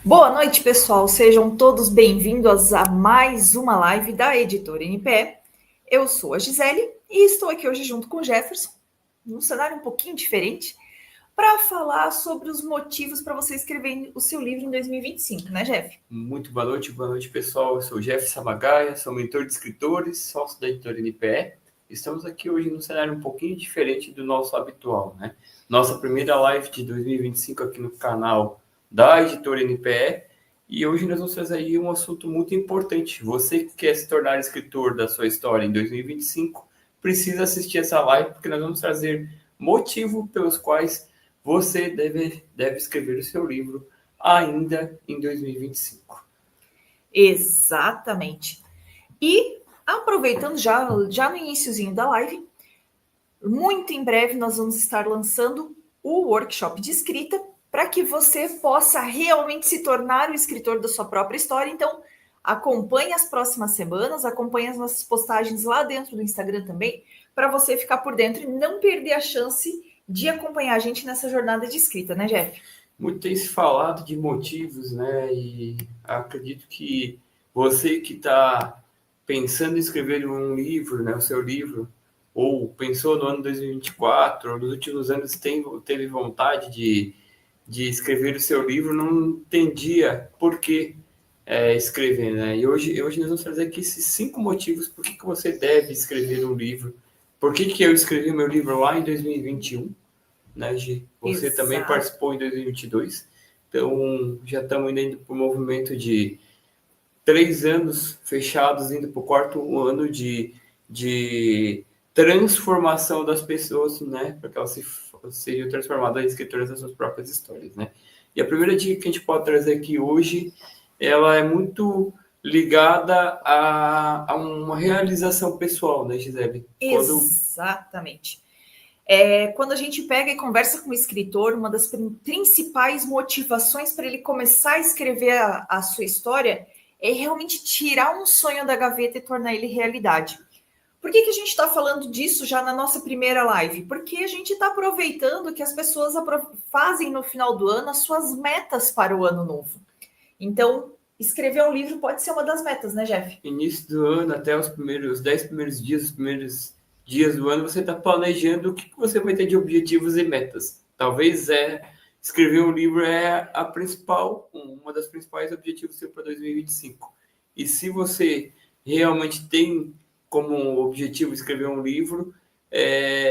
Boa noite, pessoal. Sejam todos bem-vindos a mais uma live da Editora NPE. Eu sou a Gisele e estou aqui hoje junto com o Jefferson, num cenário um pouquinho diferente, para falar sobre os motivos para você escrever o seu livro em 2025, né, Jeff? Muito boa noite, pessoal. Eu sou o Jeff Samagaia, sou mentor de escritores, sócio da editora NPE. Estamos aqui hoje num cenário um pouquinho diferente do nosso habitual, né? Nossa primeira live de 2025 aqui no canal da editora NPE. E hoje nós vamos trazer aí um assunto muito importante. Você que quer se tornar escritor da sua história em 2025, precisa assistir essa live, porque nós vamos trazer motivos pelos quais você deve escrever o seu livro ainda em 2025. Exatamente. E aproveitando já no iniciozinho da live, muito em breve nós vamos estar lançando o workshop de escrita para que você possa realmente se tornar o escritor da sua própria história. Então, acompanhe as próximas semanas, acompanhe as nossas postagens lá dentro do Instagram também, para você ficar por dentro e não perder a chance de acompanhar a gente nessa jornada de escrita, né, Jeff? Muito tem se falado de motivos, né? E acredito que você que está pensando em escrever um livro, né, o seu livro, ou pensou no ano 2024, ou nos últimos anos teve vontade de escrever o seu livro, não entendia por que escrever, né? E hoje nós vamos trazer aqui esses 5 motivos por que você deve escrever um livro. Por que eu escrevi meu livro lá em 2021, né, Gi? Você também Exato. participou em 2022, então já estamos indo para o movimento de 3 anos fechados, indo para o quarto ano de transformação das pessoas, né, para que elas sejam transformadas em escritoras das suas próprias histórias, né? E a primeira dica que a gente pode trazer aqui hoje, ela é muito ligada a uma realização pessoal, né, Gisele? Exatamente. Quando a gente pega e conversa com o escritor, uma das principais motivações para ele começar a escrever a sua história é realmente tirar um sonho da gaveta e tornar ele realidade. Por que a gente está falando disso já na nossa primeira live? Porque a gente está aproveitando que as pessoas fazem no final do ano as suas metas para o ano novo. Então, escrever um livro pode ser uma das metas, né, Jeff? Início do ano, até os 10 primeiros dias, os primeiros dias do ano, você está planejando o que você vai ter de objetivos e metas. Talvez escrever um livro é uma das principais objetivos seu para 2025. E se você realmente tem como objetivo escrever um livro,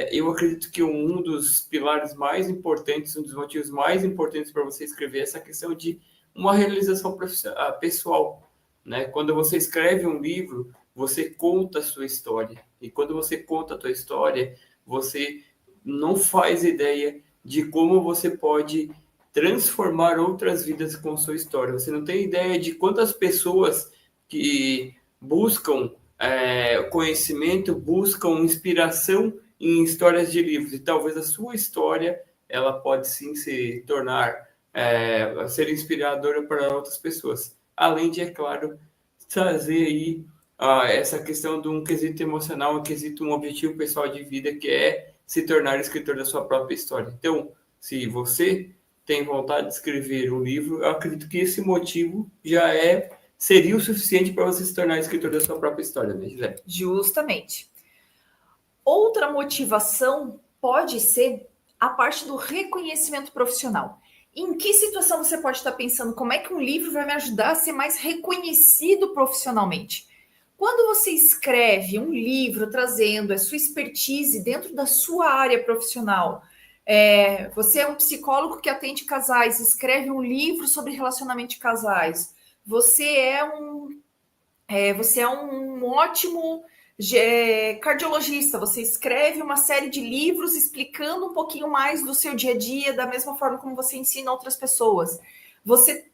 eu acredito que um dos pilares mais importantes, um dos motivos mais importantes para você escrever é essa questão de uma realização pessoal, né? Quando você escreve um livro, você conta a sua história. E quando você conta a sua história, você não faz ideia de como você pode transformar outras vidas com sua história. Você não tem ideia de quantas pessoas que buscam conhecimento, buscam inspiração em histórias de livros. E talvez a sua história ela pode sim se tornar ser inspiradora para outras pessoas. Além de, é claro, trazer aí essa questão de um quesito emocional, um objetivo pessoal de vida, que é se tornar escritor da sua própria história. Então, se você tem vontade de escrever um livro, eu acredito que esse motivo seria o suficiente para você se tornar escritor da sua própria história, né, Gisele? Justamente. Outra motivação pode ser a parte do reconhecimento profissional. Em que situação você pode estar pensando como é que um livro vai me ajudar a ser mais reconhecido profissionalmente? Quando você escreve um livro trazendo a sua expertise dentro da sua área profissional, você é um psicólogo que atende casais, escreve um livro sobre relacionamento de casais, você é um ótimo cardiologista, você escreve uma série de livros explicando um pouquinho mais do seu dia a dia, da mesma forma como você ensina outras pessoas. Você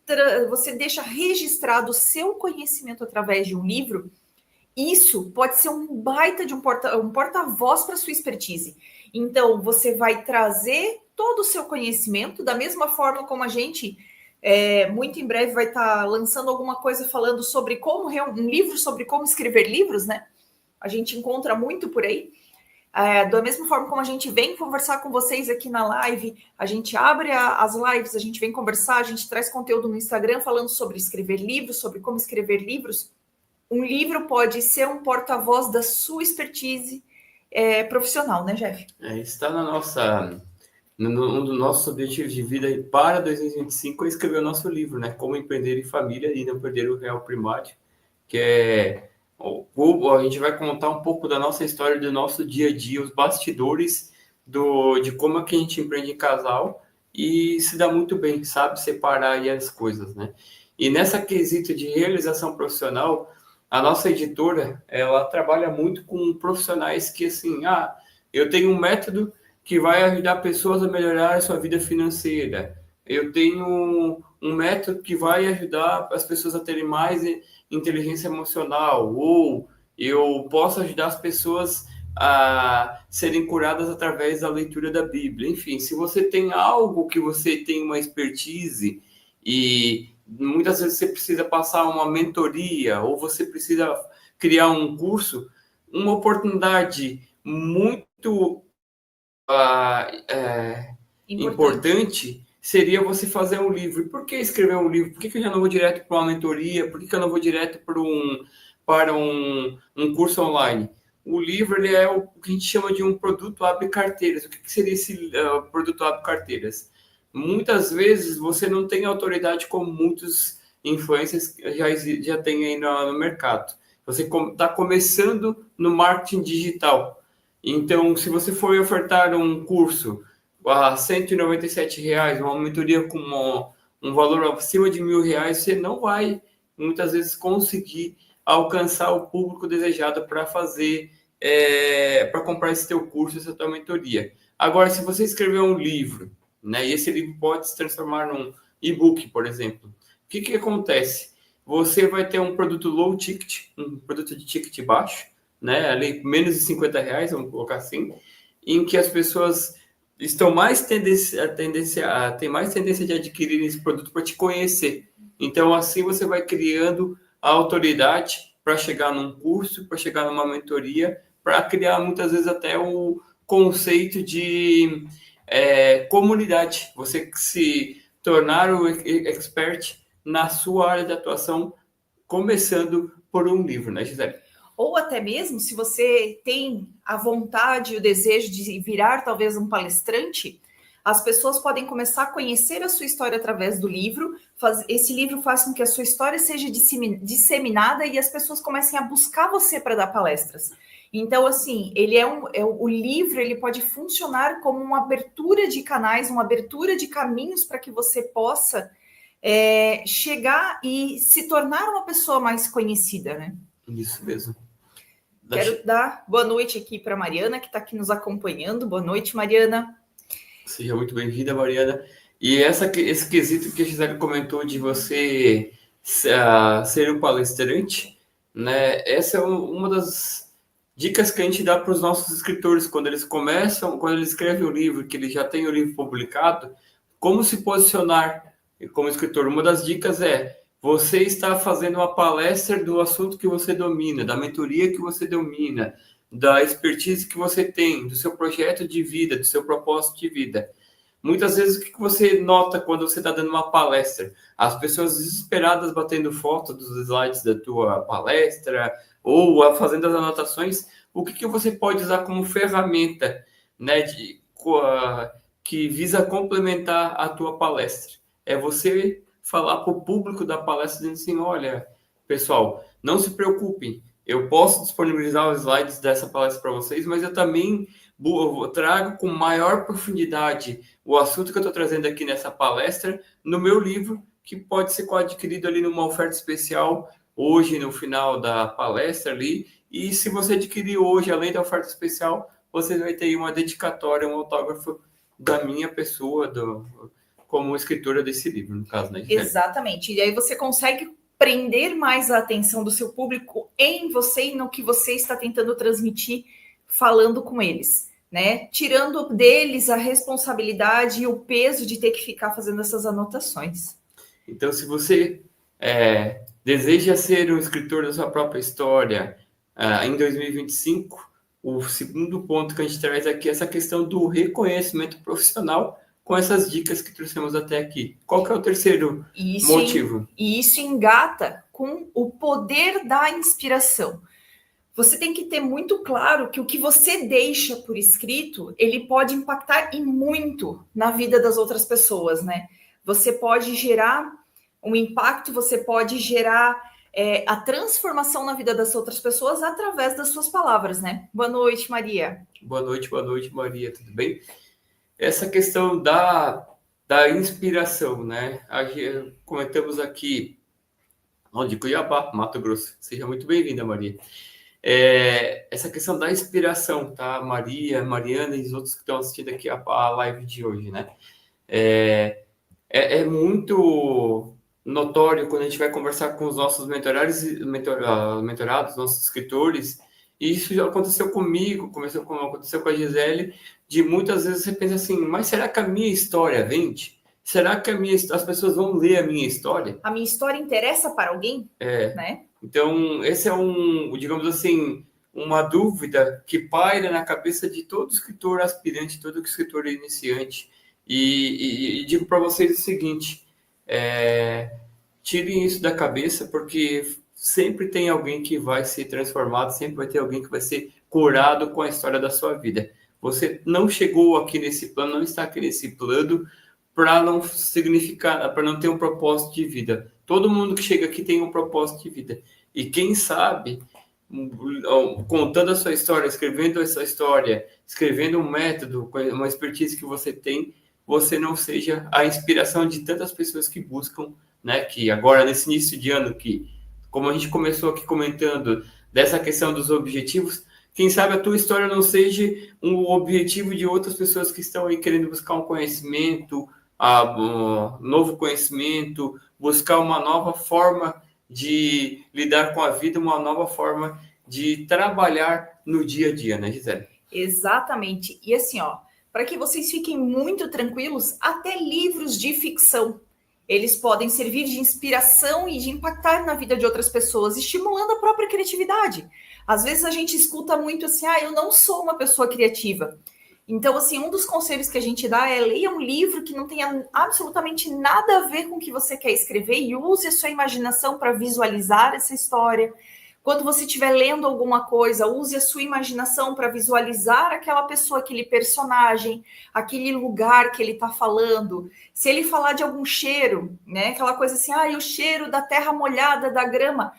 deixa registrado o seu conhecimento através de um livro. Isso pode ser um baita de um porta-voz para sua expertise. Então, você vai trazer todo o seu conhecimento, da mesma forma como a gente muito em breve vai estar lançando alguma coisa falando sobre um livro sobre como escrever livros, né? A gente encontra muito por aí. Da mesma forma como a gente vem conversar com vocês aqui na live, a gente abre as lives, a gente vem conversar, a gente traz conteúdo no Instagram falando sobre escrever livros, sobre como escrever livros. Um livro pode ser um porta-voz da sua expertise profissional, né, Jeff? Está na nossa... Um dos nossos objetivos de vida para 2025 é escrever o nosso livro, né? Como empreender em família e não perder o real primário, que é... A gente vai contar um pouco da nossa história, do nosso dia a dia, os bastidores de como é que a gente empreende em casal e se dá muito bem, sabe separar aí as coisas, né? E nessa quesito de realização profissional, a nossa editora, ela trabalha muito com profissionais que, assim, eu tenho um método que vai ajudar pessoas a melhorar a sua vida financeira. Eu tenho um método que vai ajudar as pessoas a terem mais inteligência emocional, ou eu posso ajudar as pessoas a serem curadas através da leitura da Bíblia. Enfim, se você tem algo que você tem uma expertise e muitas vezes você precisa passar uma mentoria ou você precisa criar um curso, uma oportunidade muito importante seria você fazer um livro. Por que escrever um livro? Por que eu já não vou direto para uma mentoria? Por que eu não vou direto para um curso online? O livro ele é o que a gente chama de um produto abre carteiras. O que seria esse produto abre carteiras? Muitas vezes você não tem autoridade como muitos influencers já tem aí no mercado. Você está começando no marketing digital. Então, se você for ofertar um curso a R$ 197, uma mentoria com um valor acima de R$ 1.000, você não vai, muitas vezes, conseguir alcançar o público desejado para fazer, para comprar esse teu curso, essa tua mentoria. Agora, se você escrever um livro, né, e esse livro pode se transformar num e-book, por exemplo, o que acontece? Você vai ter um produto low ticket, um produto de ticket baixo, né, ali menos de R$ 50, vamos colocar assim, em que as pessoas estão mais tem mais tendência de adquirir esse produto para te conhecer. Então, assim você vai criando a autoridade para chegar num curso, para chegar numa mentoria, para criar muitas vezes até o conceito de comunidade. Você se tornar o expert na sua área de atuação, começando por um livro, né, Gisele? Ou até mesmo, se você tem a vontade e o desejo de virar talvez um palestrante, as pessoas podem começar a conhecer a sua história através do livro. Esse livro faz com que a sua história seja disseminada e as pessoas comecem a buscar você para dar palestras. Então, assim, o livro ele pode funcionar como uma abertura de canais, uma abertura de caminhos para que você possa chegar e se tornar uma pessoa mais conhecida, né? Isso mesmo. Quero dar boa noite aqui para a Mariana, que está aqui nos acompanhando. Boa noite, Mariana. Seja muito bem-vinda, Mariana. E esse quesito que a Gisele comentou de você ser um palestrante, né? Essa é uma das dicas que a gente dá para os nossos escritores quando eles escrevem o livro, que eles já têm o livro publicado, como se posicionar como escritor. Uma das dicas é: você está fazendo uma palestra do assunto que você domina, da mentoria que você domina, da expertise que você tem, do seu projeto de vida, do seu propósito de vida. Muitas vezes, o que você nota quando você está dando uma palestra? As pessoas desesperadas batendo foto dos slides da tua palestra ou fazendo as anotações. O que você pode usar como ferramenta, né, que visa complementar a tua palestra? É você falar para o público da palestra dizendo assim: olha, pessoal, não se preocupem, eu posso disponibilizar os slides dessa palestra para vocês, mas eu também trago com maior profundidade o assunto que eu estou trazendo aqui nessa palestra no meu livro, que pode ser adquirido ali numa oferta especial hoje no final da palestra ali. E se você adquirir hoje, além da oferta especial, você vai ter uma dedicatória, um autógrafo da minha pessoa, como escritora desse livro, no caso, né? Exatamente. E aí você consegue prender mais a atenção do seu público em você e no que você está tentando transmitir falando com eles, né? Tirando deles a responsabilidade e o peso de ter que ficar fazendo essas anotações. Então, se você deseja ser um escritor da sua própria história em 2025, o segundo ponto que a gente traz aqui é essa questão do reconhecimento profissional com essas dicas que trouxemos até aqui. Qual que é o terceiro motivo? E isso engata com o poder da inspiração. Você tem que ter muito claro que o que você deixa por escrito, ele pode impactar e muito na vida das outras pessoas, né? Você pode gerar um impacto, você pode gerar a transformação na vida das outras pessoas através das suas palavras, né? Boa noite, Maria. Boa noite, Maria, tudo bem? Essa questão da inspiração, né? Comentamos aqui, de Cuiabá, Mato Grosso. Seja muito bem-vinda, Maria. Essa questão da inspiração, tá? Maria, Mariana e os outros que estão assistindo aqui a live de hoje, né? É muito notório quando a gente vai conversar com os nossos mentorados, nossos escritores, e isso já aconteceu comigo, aconteceu com a Gisele, de muitas vezes você pensa assim, mas será que a minha história vende? Será que as pessoas vão ler a minha história? A minha história interessa para alguém? Né? Então, esse é digamos assim, uma dúvida que paira na cabeça de todo escritor aspirante, todo escritor iniciante. E digo para vocês o seguinte, tirem isso da cabeça, porque sempre tem alguém que vai ser transformado, sempre vai ter alguém que vai ser curado com a história da sua vida. Você não chegou aqui nesse plano, não está aqui nesse plano para não significar, para não ter um propósito de vida. Todo mundo que chega aqui tem um propósito de vida. E quem sabe, contando a sua história, escrevendo essa história, escrevendo um método, uma expertise que você tem, você não seja a inspiração de tantas pessoas que buscam, né? Que agora, nesse início de ano, que, como a gente começou aqui comentando, dessa questão dos objetivos, quem sabe a tua história não seja um objetivo de outras pessoas que estão aí querendo buscar um conhecimento, um novo conhecimento, buscar uma nova forma de lidar com a vida, uma nova forma de trabalhar no dia a dia, né, Gisele? Exatamente. E assim, para que vocês fiquem muito tranquilos, até livros de ficção, eles podem servir de inspiração e de impactar na vida de outras pessoas, estimulando a própria criatividade. Às vezes a gente escuta muito assim, eu não sou uma pessoa criativa. Então, assim, um dos conselhos que a gente dá é leia um livro que não tenha absolutamente nada a ver com o que você quer escrever e use a sua imaginação para visualizar essa história. Quando você estiver lendo alguma coisa, use a sua imaginação para visualizar aquela pessoa, aquele personagem, aquele lugar que ele está falando. Se ele falar de algum cheiro, né, aquela coisa assim, o cheiro da terra molhada, da grama,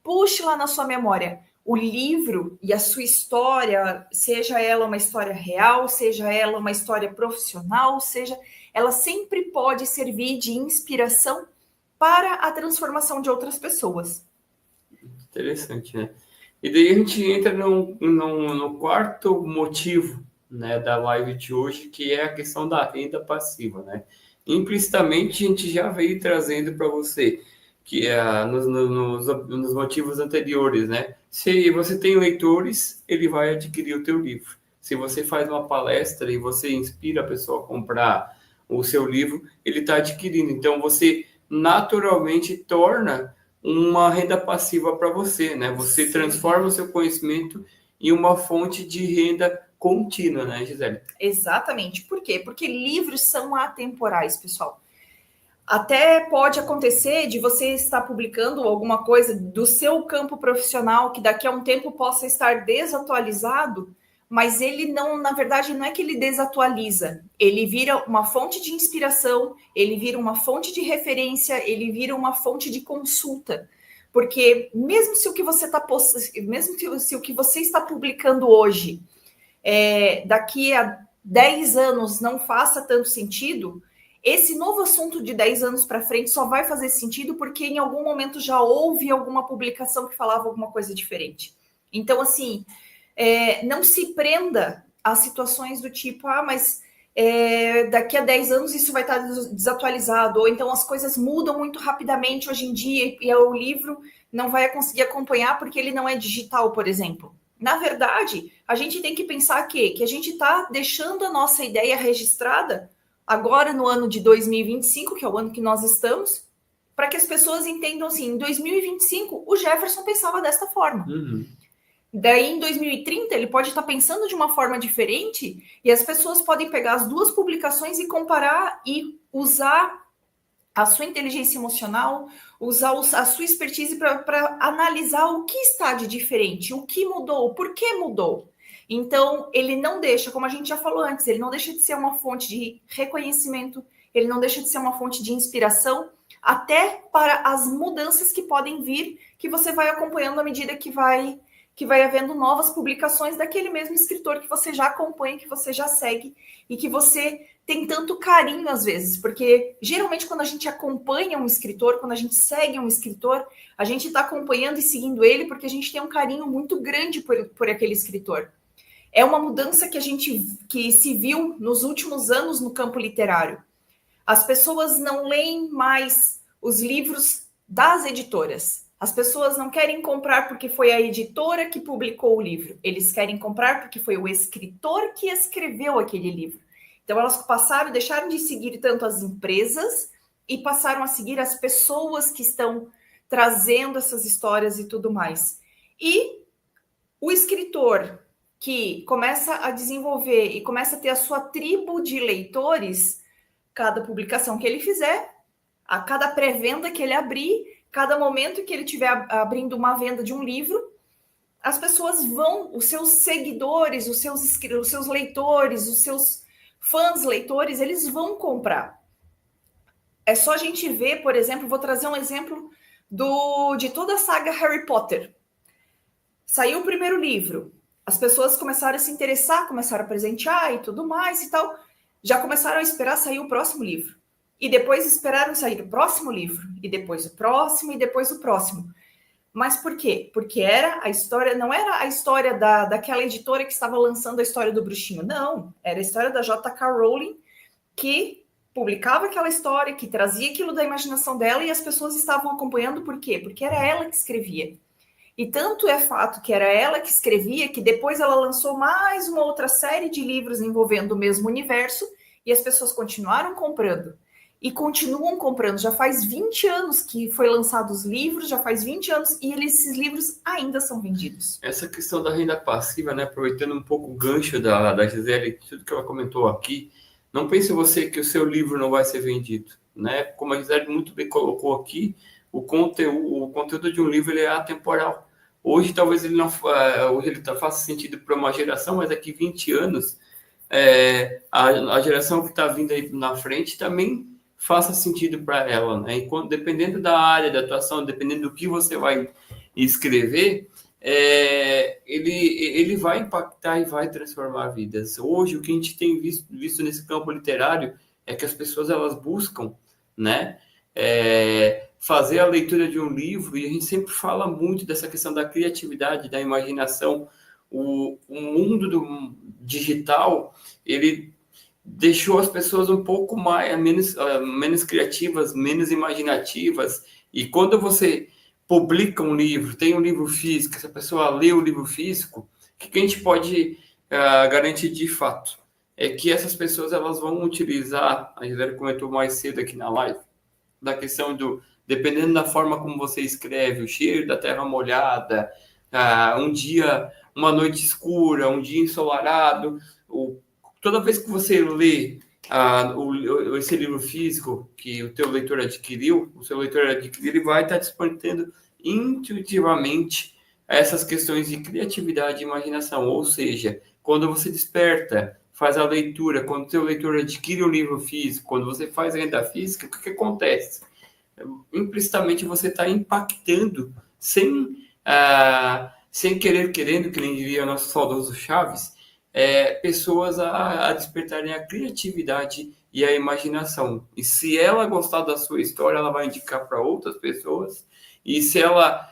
puxe lá na sua memória. O livro e a sua história, seja ela uma história real, seja ela uma história profissional, ela sempre pode servir de inspiração para a transformação de outras pessoas. Interessante, né? E daí a gente entra no quarto motivo, né, da live de hoje, que é a questão da renda passiva, né? Implicitamente a gente já veio trazendo para você que nos motivos anteriores, né? Se você tem leitores, ele vai adquirir o teu livro. Se você faz uma palestra e você inspira a pessoa a comprar o seu livro, ele está adquirindo. Então, você naturalmente torna uma renda passiva para você, né? Você Sim. transforma o seu conhecimento em uma fonte de renda contínua, né, Gisele? Exatamente. Por quê? Porque livros são atemporais, pessoal. Até pode acontecer de você estar publicando alguma coisa do seu campo profissional que daqui a um tempo possa estar desatualizado, mas ele não, na verdade, não é que ele desatualiza, ele vira uma fonte de inspiração, ele vira uma fonte de referência, ele vira uma fonte de consulta. Porque mesmo se o que você se o que você está publicando hoje, daqui a 10 anos não faça tanto sentido, esse novo assunto de 10 anos para frente só vai fazer sentido porque em algum momento já houve alguma publicação que falava alguma coisa diferente. Então, assim, não se prenda a situações do tipo, mas daqui a 10 anos isso vai estar desatualizado, ou então as coisas mudam muito rapidamente hoje em dia e o livro não vai conseguir acompanhar porque ele não é digital, por exemplo. Na verdade, a gente tem que pensar que a gente está deixando a nossa ideia registrada agora no ano de 2025, que é o ano que nós estamos, para que as pessoas entendam assim, em 2025 o Jefferson pensava desta forma. Uhum. Daí, em 2030, ele pode estar pensando de uma forma diferente e as pessoas podem pegar as duas publicações e comparar e usar a sua inteligência emocional, usar a sua expertise para analisar o que está de diferente, o que mudou, por que mudou. Então, ele não deixa, como a gente já falou antes, ele não deixa de ser uma fonte de reconhecimento, ele não deixa de ser uma fonte de inspiração, até para as mudanças que podem vir, que você vai acompanhando à medida que vai havendo novas publicações daquele mesmo escritor que você já acompanha, que você já segue e que você tem tanto carinho às vezes, porque geralmente quando a gente acompanha um escritor, quando a gente segue um escritor, a gente está acompanhando e seguindo ele porque a gente tem um carinho muito grande por aquele escritor. É uma mudança que se viu nos últimos anos no campo literário. As pessoas não leem mais os livros das editoras. As pessoas não querem comprar porque foi a editora que publicou o livro. Eles querem comprar porque foi o escritor que escreveu aquele livro. Então, elas deixaram de seguir tanto as empresas e passaram a seguir as pessoas que estão trazendo essas histórias e tudo mais. E o escritor que começa a desenvolver e começa a ter a sua tribo de leitores, cada publicação que ele fizer, a cada pré-venda que ele abrir, cada momento que ele estiver abrindo uma venda de um livro, as pessoas vão, os seus seguidores, os seus leitores, os seus fãs leitores, eles vão comprar. É só a gente ver, por exemplo, vou trazer um exemplo de toda a saga Harry Potter. Saiu o primeiro livro, as pessoas começaram a se interessar, começaram a presentear e tudo mais e tal, já começaram a esperar sair o próximo livro. E depois esperaram sair o próximo livro, e depois o próximo, e depois o próximo. Mas por quê? Porque era a história, não era a história daquela editora que estava lançando a história do bruxinho, não. Era a história da J.K. Rowling, que publicava aquela história, que trazia aquilo da imaginação dela, e as pessoas estavam acompanhando por quê? Porque era ela que escrevia. E tanto é fato que era ela que escrevia, que depois ela lançou mais uma outra série de livros envolvendo o mesmo universo, e as pessoas continuaram comprando. E continuam comprando. Já faz 20 anos que foi lançado os livros, já faz 20 anos, e esses livros ainda são vendidos. Essa questão da renda passiva, né, aproveitando um pouco o gancho da Gisele, tudo que ela comentou aqui, não pense você que o seu livro não vai ser vendido, né? Como a Gisele muito bem colocou aqui, o conteúdo de um livro ele é atemporal. Hoje talvez ele não hoje ele faça sentido para uma geração, mas daqui 20 anos a geração que está vindo aí na frente também faça sentido para ela, né? Enquanto, dependendo da área de atuação, dependendo do que você vai escrever, ele vai impactar e vai transformar vidas. Hoje, o que a gente tem visto nesse campo literário é que as pessoas elas buscam, né, fazer a leitura de um livro, e a gente sempre fala muito dessa questão da criatividade, da imaginação. O mundo do digital, ele deixou as pessoas um pouco menos criativas, menos imaginativas, e quando você publica um livro, tem um livro físico, se a pessoa lê o livro físico, o que a gente pode garantir de fato? É que essas pessoas elas vão utilizar, a Gisele comentou mais cedo aqui na live, da questão dependendo da forma como você escreve, o cheiro da terra molhada, um dia, uma noite escura, um dia ensolarado, toda vez que você lê esse livro físico que o teu leitor adquiriu, ele vai estar despertando intuitivamente essas questões de criatividade e imaginação. Ou seja, quando você desperta, faz a leitura, quando o teu leitor adquire um livro físico, quando você faz a renda física, o que acontece? Implicitamente você está impactando sem querer, querendo, que nem diria o nosso saudoso Chaves, pessoas a despertarem a criatividade e a imaginação. E se ela gostar da sua história, ela vai indicar para outras pessoas. E se ela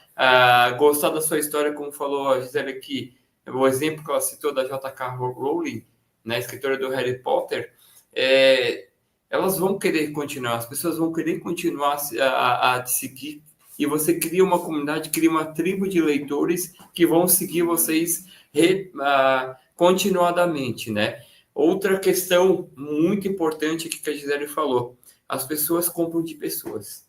gostar da sua história, como falou a Gisele aqui, o exemplo que ela citou da J.K. Rowling, né, escritora do Harry Potter, elas vão querer continuar, as pessoas vão querer continuar a te seguir, e você cria uma comunidade, cria uma tribo de leitores que vão seguir vocês continuadamente, né? Outra questão muito importante aqui que a Gisele falou, as pessoas compram de pessoas.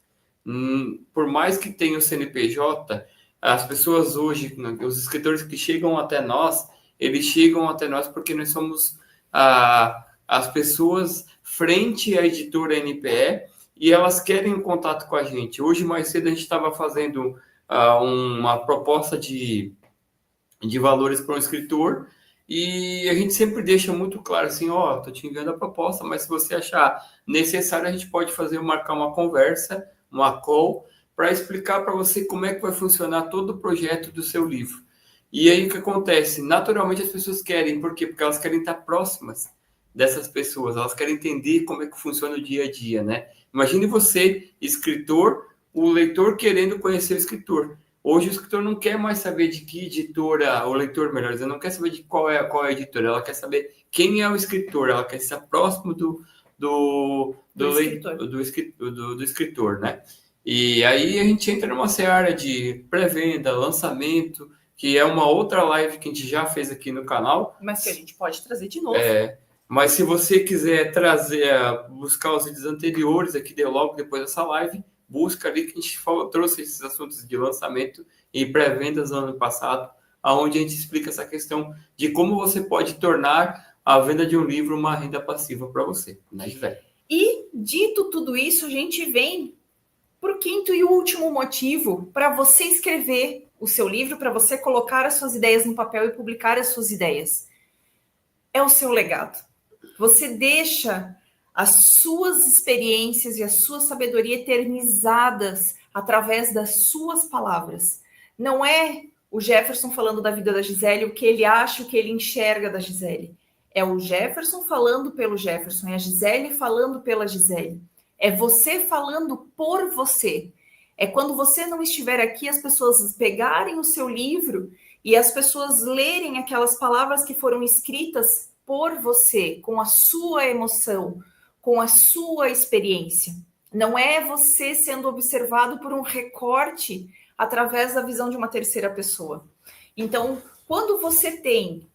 Por mais que tenha o CNPJ, as pessoas hoje, os escritores que chegam até nós, eles chegam até nós porque nós somos as pessoas frente à editora NPE e elas querem um contato com a gente. Hoje, mais cedo, a gente estava fazendo uma proposta de valores para um escritor e a gente sempre deixa muito claro assim, tô te enviando a proposta, mas se você achar necessário, a gente pode marcar uma conversa, uma call, para explicar para você como é que vai funcionar todo o projeto do seu livro. E aí o que acontece? Naturalmente as pessoas querem, por quê? Porque elas querem estar próximas dessas pessoas, elas querem entender como é que funciona o dia a dia, né? Imagine você, escritor, o leitor querendo conhecer o escritor. Hoje o escritor não quer mais saber de que editora, o leitor, melhor dizendo, não quer saber de qual é a editora, ela quer saber quem é o escritor, ela quer estar próximo do escritor, né? E aí a gente entra numa seara de pré-venda, lançamento, que é uma outra live que a gente já fez aqui no canal. Mas que a gente pode trazer de novo. Mas se você quiser buscar os vídeos anteriores aqui logo depois dessa live, busca ali que a gente trouxe esses assuntos de lançamento e pré-vendas no ano passado, onde a gente explica essa questão de como você pode tornar a venda de um livro uma renda passiva para você, né, Gisele? E, dito tudo isso, a gente vem para o quinto e último motivo para você escrever o seu livro, para você colocar as suas ideias no papel e publicar as suas ideias. É o seu legado. Você deixa as suas experiências e a sua sabedoria eternizadas através das suas palavras. Não é o Jefferson falando da vida da Gisele, o que ele acha, o que ele enxerga da Gisele. É o Jefferson falando pelo Jefferson, é a Gisele falando pela Gisele. É você falando por você. É quando você não estiver aqui, as pessoas pegarem o seu livro e as pessoas lerem aquelas palavras que foram escritas por você, com a sua emoção, com a sua experiência. Não é você sendo observado por um recorte através da visão de uma terceira pessoa. Então, quando você tem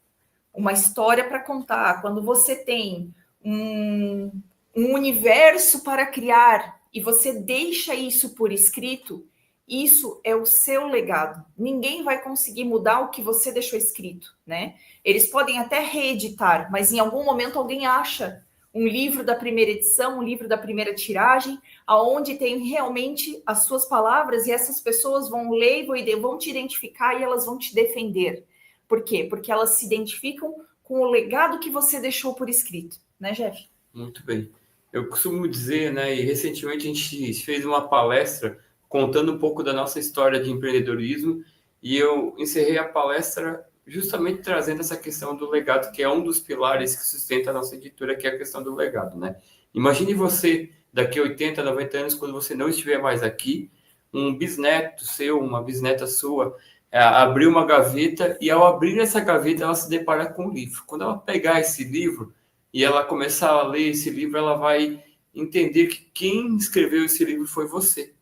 uma história para contar, quando você tem um universo para criar e você deixa isso por escrito, isso é o seu legado. Ninguém vai conseguir mudar o que você deixou escrito, né? Eles podem até reeditar, mas em algum momento alguém acha um livro da primeira edição, um livro da primeira tiragem, aonde tem realmente as suas palavras e essas pessoas vão ler e vão te identificar e elas vão te defender. Por quê? Porque elas se identificam com o legado que você deixou por escrito, né, Jeff? Muito bem. Eu costumo dizer, né, e recentemente a gente fez uma palestra contando um pouco da nossa história de empreendedorismo e eu encerrei a palestra justamente trazendo essa questão do legado, que é um dos pilares que sustenta a nossa editora, que é a questão do legado, né? Imagine você, daqui a 80, 90 anos, quando você não estiver mais aqui, um bisneto seu, uma bisneta sua, abrir uma gaveta e ao abrir essa gaveta ela se depara com um livro. Quando ela pegar esse livro e ela começar a ler esse livro, ela vai entender que quem escreveu esse livro foi você.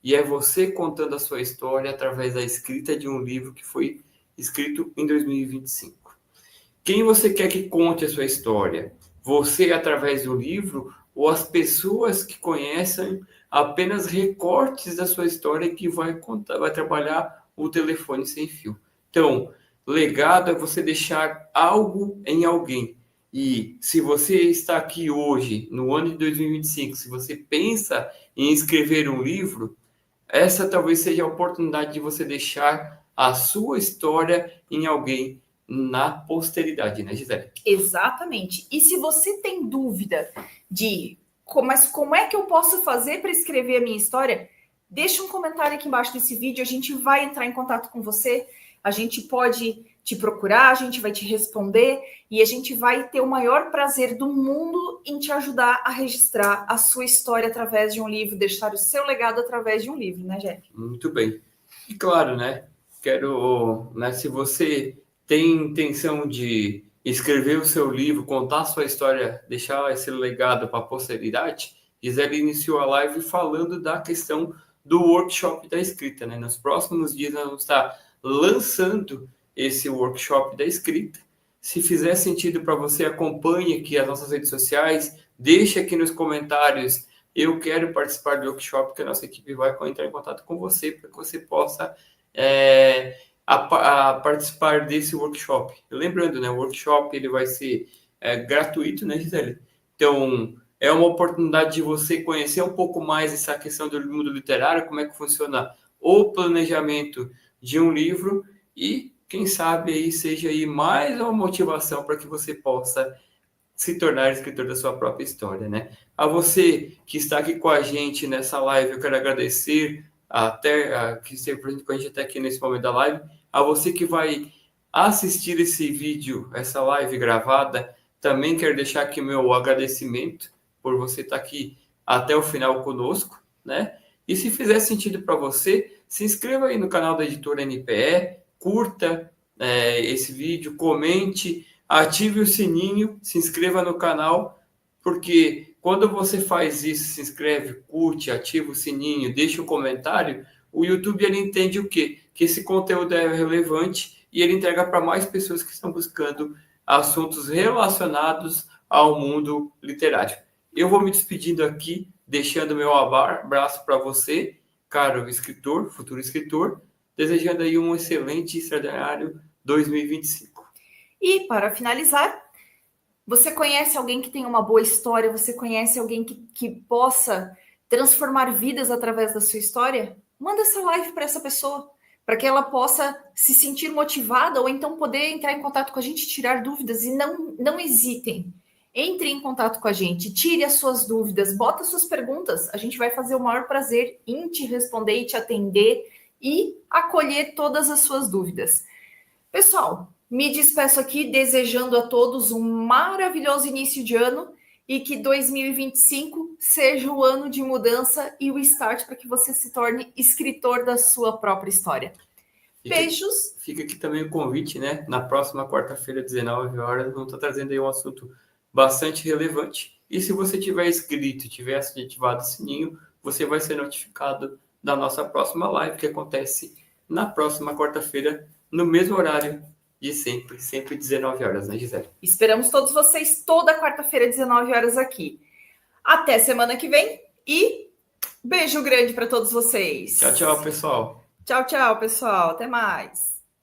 E é você contando a sua história através da escrita de um livro que foi escrito em 2025. Quem você quer que conte a sua história? Você através do livro ou as pessoas que conhecem apenas recortes da sua história que vai contar, vai trabalhar o telefone sem fio? Então, legado é você deixar algo em alguém. E se você está aqui hoje, no ano de 2025, se você pensa em escrever um livro, essa talvez seja a oportunidade de você deixar a sua história em alguém na posteridade, né, Gisele? Exatamente. E se você tem dúvida de como é que eu posso fazer para escrever a minha história, deixa um comentário aqui embaixo desse vídeo, a gente vai entrar em contato com você, a gente pode te procurar, a gente vai te responder e a gente vai ter o maior prazer do mundo em te ajudar a registrar a sua história através de um livro, deixar o seu legado através de um livro, né, Jeff? Muito bem. E claro, né, se você tem intenção de escrever o seu livro, contar a sua história, deixar esse legado para a posteridade, Gisele iniciou a live falando da questão do workshop da escrita, né? Nos próximos dias nós vamos estar lançando esse workshop da escrita. Se fizer sentido para você, acompanhe aqui as nossas redes sociais, deixe aqui nos comentários eu quero participar do workshop, que a nossa equipe vai entrar em contato com você para que você possa participar desse workshop. Lembrando, né, o workshop ele vai ser gratuito, né, Gisele? Então, é uma oportunidade de você conhecer um pouco mais essa questão do mundo literário, como é que funciona o planejamento de um livro e, quem sabe, aí seja aí mais uma motivação para que você possa se tornar escritor da sua própria história, né? A você que está aqui com a gente nessa live, eu quero agradecer que esteve presente com a gente até aqui nesse momento da live. A você que vai assistir esse vídeo, essa live gravada, também quero deixar aqui meu agradecimento por você estar aqui até o final conosco, né? E se fizer sentido para você, se inscreva aí no canal da Editora NPE, curta esse vídeo, comente, ative o sininho, se inscreva no canal, porque quando você faz isso, se inscreve, curte, ativa o sininho, deixa um comentário, o YouTube ele entende o quê? Que esse conteúdo é relevante e ele entrega para mais pessoas que estão buscando assuntos relacionados ao mundo literário. Eu vou me despedindo aqui, deixando meu abraço para você, caro escritor, futuro escritor, desejando aí um excelente e extraordinário 2025. E para finalizar, você conhece alguém que tem uma boa história? Você conhece alguém que possa transformar vidas através da sua história? Manda essa live para essa pessoa, para que ela possa se sentir motivada ou então poder entrar em contato com a gente, tirar dúvidas. E não hesitem. Entre em contato com a gente, tire as suas dúvidas, bota suas perguntas. A gente vai fazer o maior prazer em te responder e te atender e acolher todas as suas dúvidas. Pessoal, me despeço aqui desejando a todos um maravilhoso início de ano e que 2025 seja o ano de mudança e o start para que você se torne escritor da sua própria história. Beijos. Fica aqui também o convite, né? Na próxima quarta-feira, 19 horas, vamos estar trazendo aí um assunto bastante relevante. E se você tiver inscrito, tiver ativado o sininho, você vai ser notificado da nossa próxima live, que acontece na próxima quarta-feira, no mesmo horário de sempre 19 horas, né, Gisele? Esperamos todos vocês toda quarta-feira, 19 horas aqui. Até semana que vem e beijo grande para todos vocês. Tchau, pessoal. Tchau, pessoal. Até mais.